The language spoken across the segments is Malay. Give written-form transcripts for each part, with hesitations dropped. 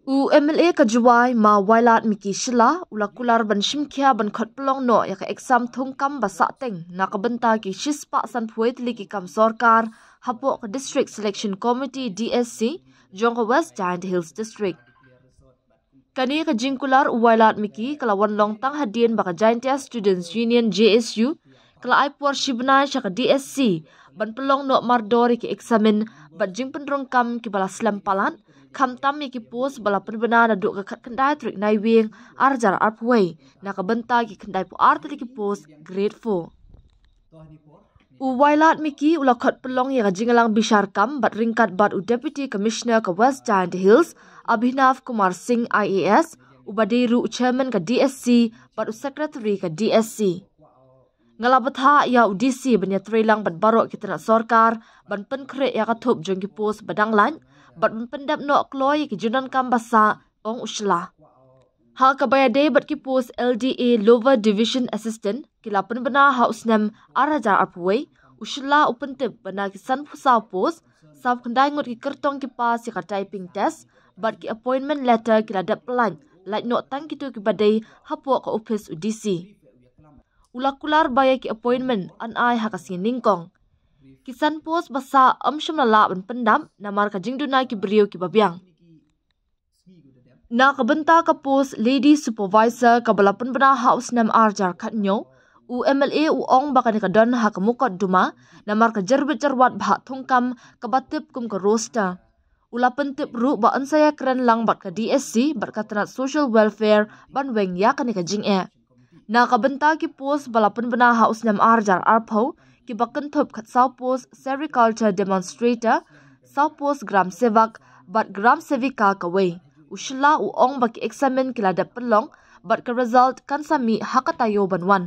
U MLA kajuai ma wailat miki shila ulakular ban shimkhia ban khot plong no ya ka exam thungkam basa teng na kabanta ki shispa san phuitli ki kam sarkar hapo ka district selection committee DSC Jonga West Giant Hills district kani ka jingkular wailat miki kala wanlong tang hadien baka Giant Students Union JSU kala aipor shibnai sha ka DSC ban pelong no mardori ki examen bat jingpenrong kam ki bala slam palan kam tam ki post bala penbena na duk ka kendai trik nai wing arjar arpway na ka benta ki kendai pu artli ki post grade 4 u wailat miki ula khat pelong ya jingalang bishar kam bat ringkat bat u deputy commissioner ka West Giant Hills Abhinav Kumar Singh IAS u badiru chairman ka DSC bat u secretary ka DSC ngalabatha ya UDC banya trilang bat barok kita nak sarkar ban penkre ya ka thop jong ki post badang lan bat pendap no kloy ki junan kam basa ong usla hal ka bayade bat ki post LDA lower division assistant ki lapan bena house nam arajar apway usla upentep bana ki san phusa post sab khandai ngot ki kertong ki pas ka typing test bat ki appointment letter ki ladap plan like no tang ki tu ki badai hapo ka office UDC ulakular baya ki appointment an ai hakasin ningkong kisan post basa amsham la ban pendam namar ka jingduna ki brio ki babyang na kabenta ka post lady supervisor ka balapan bana house nam arjar khatnyo u MLA u ong baka ni ka don ha ka mukot duma namar ka jarbit jarwat bha thungkam ka batip kum ka roster ulapan tip ru ba ansaya kran lang bat ka DSC bat ka tanat social welfare ban weng ya ka ni ka jing na kabenta ki post balapan bana house nam arjar arpho ki bakan thop khat south post sericulture demonstrator south post gram sevak bat gram sevika kawai usla u ong baki examen kila da pelong bat ka result kan sami hakatayo banwan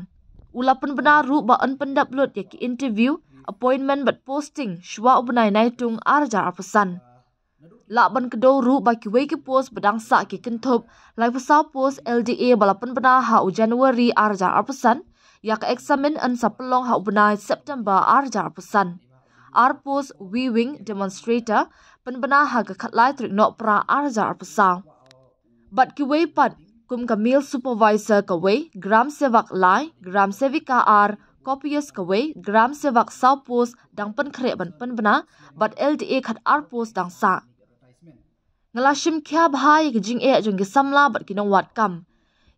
ulapan bana ru ba an pendap lut ya ki interview appointment bat posting shwa ubnai naitung arjar arpasan la ban kedo ru baki wei ki post badang sa ki kenthop lai fa south post LDA balapan bana ha u January arjar arpasan ya ka examen an sa pelong ha ubnai September arjar arpasan arpos weaving demonstrator penbena ha ka khatlai trik no pra arjar arpasang bat ki wei pat kum ka meal supervisor ka wei gram sevak lai gram sevika ar copious ka wei gram sevak south post dang pen khre ban penbena bat LDA khat arpos dang sa ngalashim kya bhai ki jing jong ki samla bat ki nong wat kam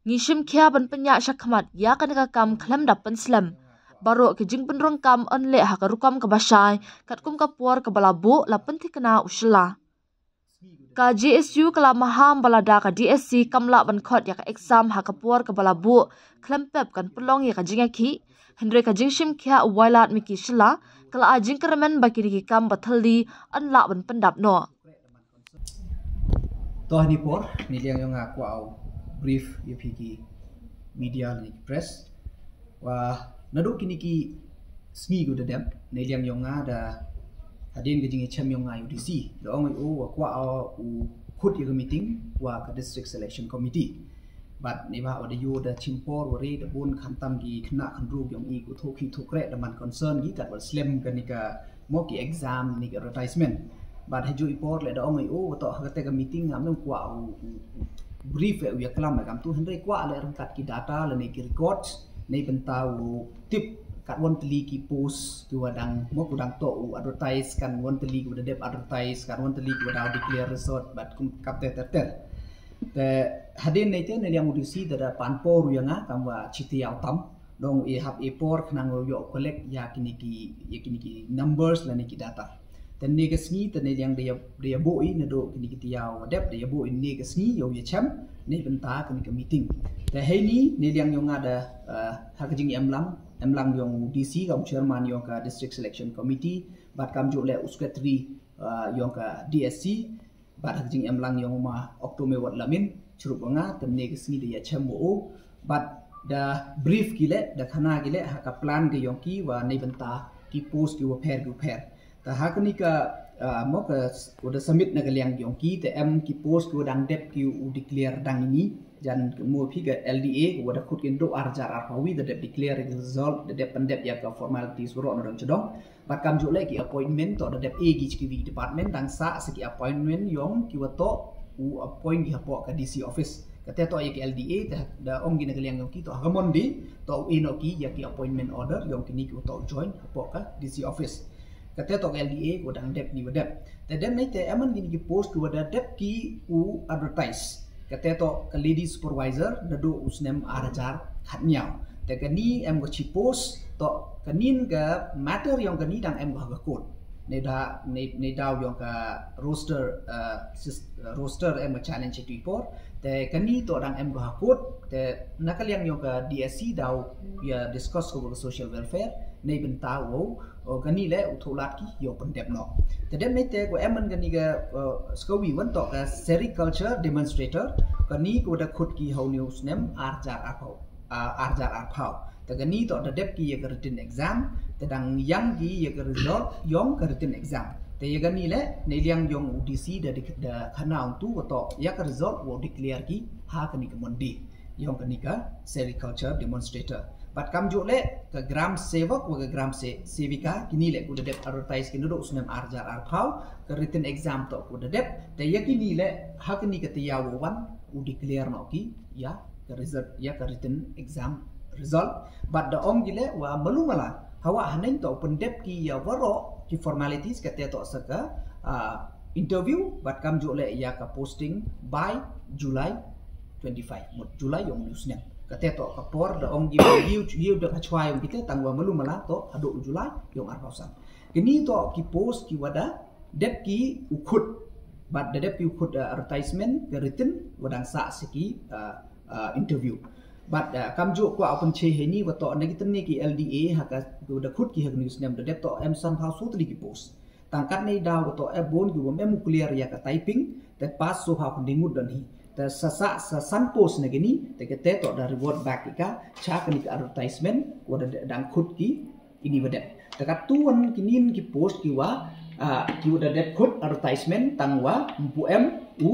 ngishim kya ban penya shakmat ya kan ka kam khlam dap pen slam baro ki jing penrong kam anle ha ka rukam ka basai kat kum ka por ka balabu la penti kana usla ka JSU kala maham balada ka DSC kamla ban khot ya ka exam ha ka por ka balabu khlam pep kan pelong ya ka jinga ki hendre ka jingshim kya wailat miki shila kala a jing karamen baki ki kam bathaldi anla ban pendap no toh ni por ni liang yang aku au brief YPG media ni press wa nadu kini ki smi go dadam ni liang yang ada hadin ke jingi chem yang UDC do ong u wa au u khut ye meeting wa ka district selection committee but ni ba ada yu da chimpor wari da bun khantam gi khna khandru yang i ku thoki thukre da man concern gi kat wal slim ka ni ka mo ki exam ni ka advertisement but haju ipor le da ong u to ha ka meeting ngam nong kwa u brief ya kalam kam tu hendai kwa le rangkat ki data le ni ki records nei pentau tip kat won teli ki post tu wadang mo kudang to u advertise kan won teli ku dep advertise kan won teli ku da declare resort but kum kapte ter te hadin nei te ne yang UDC da pan por yang kam wa chiti yaw tam dong e hab e por knang yo collect ya kini ki numbers la ni ki data dan ni ke sni dan yang dia boi ne do kini ki yaw dep dia boi ni ke sni yo ye cham ni benta kini ke meeting te hei ni yang yo ada ha ke jing emlang yung DC kam chairman yung ka district selection committee bat kam jo le secretary yung ka DSC bat ha jing emlang yung ma oktome wat lamin chrup nga temne ke sni dia chamo bat da brief gile da khana gile ha ka plan ke yung ki wa nei benta ki post ki wa pair ta ha kani ka mo ka udah submit na kaliang yung ki te em ki post ko dang dep ki u declare dang ini jan mo phi ga LDA ko da khut kin do arjar arpawi da dep declare result da dep pendep ya ka formalities ro no dang chedong bat kam jo le ki appointment to da dep e gi ki department dang sa se ki appointment yong ki wa to u appoint gi hapo ka DC office kate to ye ki LDA da ong gi na kaliang yong ki to hagamon di to ino ki ya ki appointment order yong kini ki to join hapo ka DC office kate to LDA ko dang dep ni wadap te dem nei te aman gini ki post ku wada dep ki u advertise kate to ka lady supervisor da do usnem arajar khatnyao te kani em go chi post to kanin ga matter yong kani dang em go ha code nei da yong ka roster em go challenge tu por te kani to dang em go ha code te nakaliang yong ka DSC daw ya discuss ko social welfare nei benta wo kani le utholat ki yo pendep no te dem nei te ko eman kani ga skowi wan to ka sericulture demonstrator kani ko da khut ki ho news nem arjar apau te kani to da dep ki ye ka written exam te dang yang ki ye ka result yong ka written exam te ye kani le nei liang yong UDC da khana tu to ya ka result wo declare ki ha kani ka mondi yong kani ka sericulture demonstrator bat kam jo le ke gram sevak wa ke gram sevika kini le ku dep advertise kini do usnem arjar arphau ke written exam to ku dep te yakini le hakini ke tiyawo wan u declare no ki ya ke result ya ke written exam result but the ong gile wa malumala hawa hanen to pendep ki ya waro ki formalities ke te to saka interview bat kam jo le ya ka posting by July 25 mot July yong newsnem kate to kapor da ong giu da kachwai ong kita tangwa malu mala to ado Julai yong arpausan kini to ki post ki wada dep ki ukut but the dep ki ukut advertisement ke written wadang sa siki interview but kamjo ko open che heni wato na kita ni ki LDA haka da khut ki hak news nem da dep to em san house to ki post tangkat nei daw to e bon ki wom em clear ya ka typing te pas so ha kundingut dan hi te sa san post na gini te kete to da reward back ka cha kani ka advertisement wada dang khut ki ini wada te ka tuan kinin ki post ki wa ki wada det khut advertisement tangwa mpu em u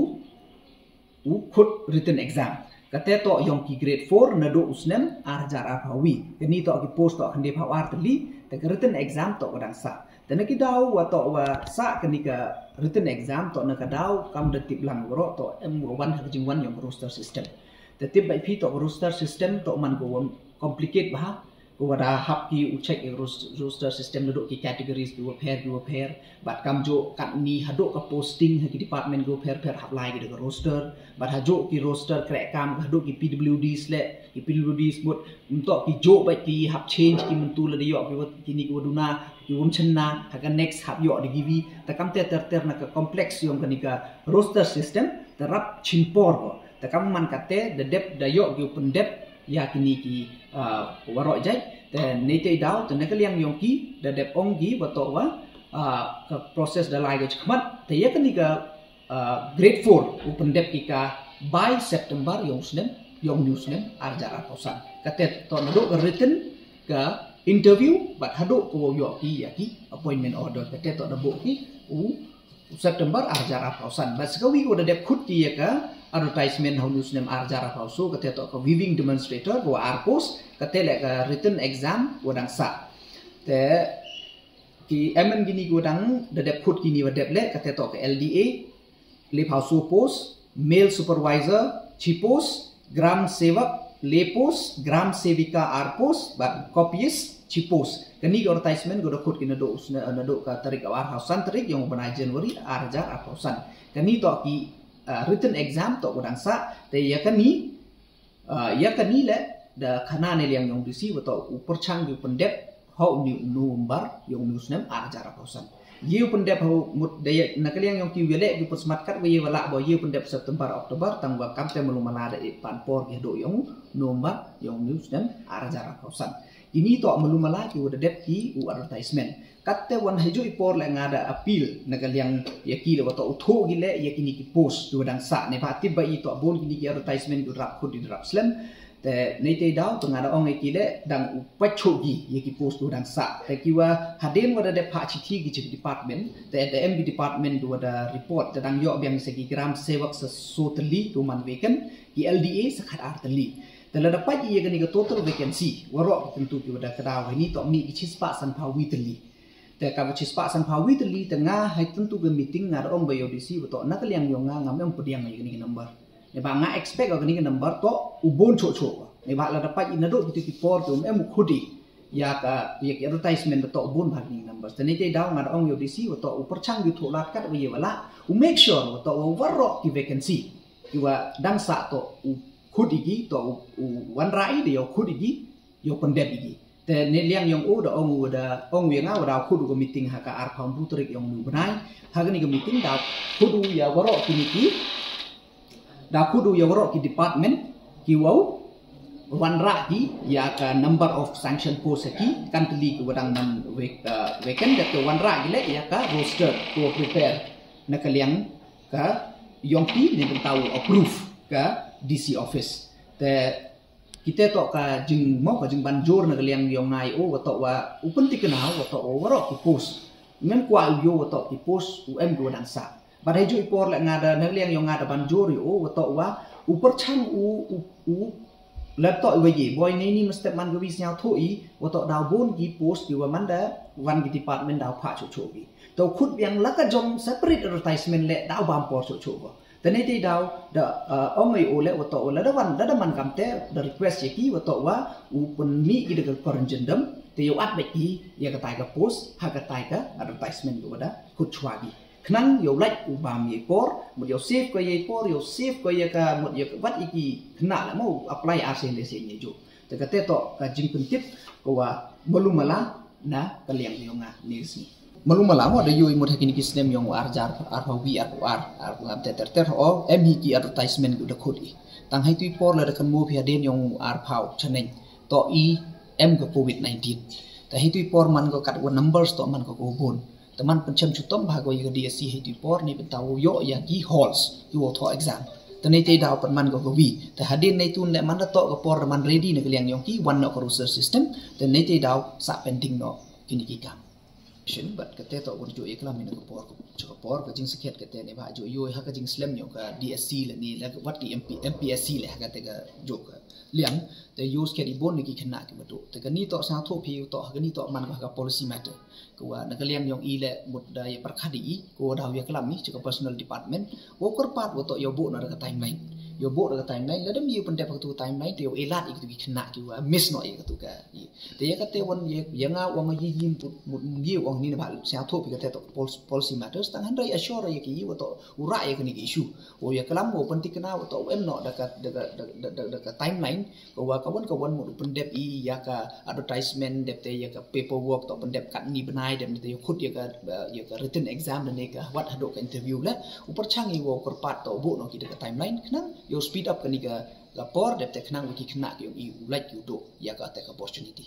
khut written exam kate to yong ki grade 4 na do usnem arjar apawi kini to ki post to khande phawar tli te written exam to wadang sa te na ki daw wa to wa sa kani ka written exam to na ka daw kam de tip lang ro to em wan hajing wan yong roster system te tip bai phi to roster system to man ko complicate ba ko wada hap ki u check roster system do ki categories go pair but kam jo kat ni hado ka posting ki department go pair hap lai ki roster but hajo ki roster krek kam hado ki PWDs le ki PWDs bot untuk ki jo bai ki hap change ki mentul de yo ki ni ko duna ki won chenna ha next hap yo de givi ta kam ter na ka complex yong ka ni ka roster system terap chimpor ko ta kam man kate de dep da yo ki pendep ya kini ki warok jai dan nete daw te nakaliang yong ki da dep ong gi bato wa ka proses da lai gach khamat te ya kani ka grade 4 open dep ki ka by September yong news nem arjar aposan kate to nado written ka interview but hado ko yo ki ya ki appointment order kate to da bo ki September arjar aposan bas kawi ko da dep khut ki ya ka advertisement how news nem arjar apauso kate to ka weaving demonstrator ko arpos kate le ka written exam wadang sa te ki emen gini godang da dep khut kini wadep le kate to ka LDA le pauso post male supervisor chipos gram sevak lepos gram sevika arpos but copyist chipos kani advertisement go khut kini do ka tarik awar hausan tarik yang bana Januari arjar apausan kani to ki written exam to godang sa te ya kani le da khana ne liang yong disi wato uperchang yu pendep ho ni November yong news nem arjar apausan yu pendep ho mut daya nakaliang yong ki wele yu persmat kat we wala bo yu pendep September Oktober tangwa kam te melumala da panpor ge do yong November yong news nem arjar apausan ini to melumala ki wada dep ki u advertisement katte wan haju ipor le ngada appeal nakaliang yaki le wato utho gile yakini ki post do dang sa ne pati ba i to bon kini ki advertisement ku rap khud di rap slam te nei te daw to ngada ong ki le dang upacho gi yaki post do dang sa te kiwa haden wada de pha chithi gi department te MB department do wada report te dang yo biang segi gram sevak so teli to man vacant ki LDA sakhat arteli te la dapat ye gani ka total vacancy warok tentu ki wada kadaw ni to mi ki chispa san pha wi teli te ka bachis pa san phawi tli tengah hai tentu ke meeting ngar ong bayo disi beto na kaliang yonga ngam em pediang ni number ne ba nga expect ni number to ubon cho ne ba la dapat inado gitu por to em khudi ya ka ya advertisement beto ubon bhag ni number tani te daw ngar ong yo disi beto uperchang gitu lat kat baye wala make sure beto overro ki vacancy kiwa dang sa to khudi gi to wan rai de yo khudi gi yo pendep gi te ne liang yong o da ong wi nga da khudu ko meeting ha ka ar pham bu trik yong nu banai ha ni ko meeting da khudu ya waro ki da khudu ya waro ki department ki wau wan ra ki ya ka number of sanction post ki kan tli ko wadang man weekend da wan ra ki le ya ka roster to prepare na ka liang ka yong pi ne tahu approve ka DC office te kita tok ka jeng mau ka jeng banjur na kaliang yong ngai o wato wa upun ti kenal wato o waro ki post men kwa yo wato ki post UM go dan sa badai ju ipor la ngada na kaliang yong ngada banjur yo wato wa upar chang u laptop we boy ni mesti man gawi snya thoi wato daw bon ki post ki wa manda wan ki department daw pha chu chu bi to khut yang la ka jom separate advertisement le daw bam por chu chu tani ti daw da ongai ole wato ole da man kamte da request yaki wato wa upun mi gi de koran jendam te yo at beki ya ka tai ka post ha ka tai ka advertisement go da khut chwa gi khnang yo like u bam ye por mo yo save ko ye por yo save ko ye ka mo ye wat iki khna la mo apply asen le se ye jo te ka te to ka jing pentip ko wa molumala na kaliang yo nga ni si maluma lama ada yoi mod hakini kisnem yang arjar arhawi ar ngam ter o mhi ki advertisement ku da khodi tang hai tu por la kan mo phia den yang ar phau chaneng to i m ko covid-19 ta hai tu por man ko kat numbers to man ko bon teman pencem chutom bhago yi dia si hai tu por ni betau yo ya ki halls you to exam tani te daw pan man ko vi ta hadin nei tun le man da to ko por man ready ne kliang yang ki one no resource system tani te daw sa pending no kini ki kam but kete to ur jo iklam ni ko por ko jing sekhet kete ne ba jo yo ha ka jing slam yo ka DSC le ni la wat ki MPSC le ha ka te ka jo ka liang te use ke di bon ni ki khna ki matu te ka ni to sa tho phi to ha ka ni to man ka policy matter ko wa na ka liang yong i le mut da ye parkhadi ko da ya klam ni ka personal department wo kor pat wo to yo bo na ka timeline yo bo da ka timeline la dam yu pendep ka tu timeline te yo elat ik tu ki khna ki wa miss no ye ka tu ka te ye ka te won ye nga wa ma yi yin mut yi ong ni ba sa tho pi ka te to policy matters tang han rai assure ye ki wo to ura ye ka ni issue o ye kalam wo penting kana wo to em no da ka timeline ko wa ka won mut pendep i ya ka advertisement dep te ye ka paperwork to pendep kat ni banai dep te yo khut ye ka written exam ne ka wat hado ka interview la upar changi wo kor pat to bo no ki da timeline kana yo speed up ka ni ka por dep te khna ki khna ki i like you do ya ka te ka opportunity